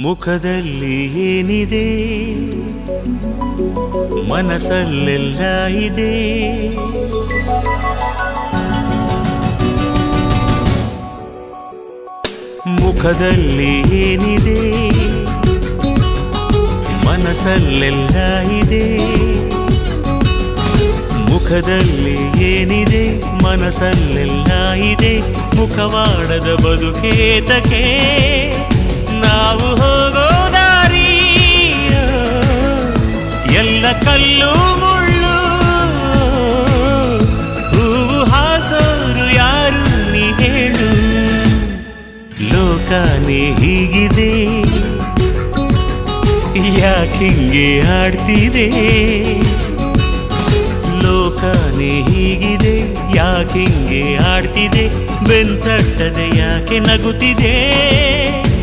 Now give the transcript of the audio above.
ಮುಖದಲ್ಲಿ ಏನಿದೆ ಮನಸ್ಸಲ್ಲೆಲ್ಲ ಇದೆ. ಮುಖದಲ್ಲಿ ಏನಿದೆ ಮನಸ್ಸಲ್ಲೆಲ್ಲ ಇದೆ. ಮುಖದಲ್ಲಿ ಏನಿದೆ ಮನಸ್ಸಲ್ಲೆಲ್ಲ ಇದೆ. ಮುಖವಾಡದ ಬದುಕೇತಕ್ಕೆ ನಾವು ಹೋಗೋ ದಾರಿ ಎಲ್ಲ ಕಲ್ಲು ಮುಳ್ಳು. ಹೂವು ಹಾಸೋರು ಯಾರು ನೀ ಹೇಳು. ಲೋಕನೇ ಹೀಗಿದೆ ಯಾಕಿಂಗೆ ಆಡ್ತಿದೆ. ಲೋಕನೇ ಹೀಗಿದೆ ಯಾಕಿಂಗೆ ಆಡ್ತಿದೆ. ಬೆಂತಟ್ಟದೆ ಯಾಕೆ ನಗುತ್ತಿದೆ.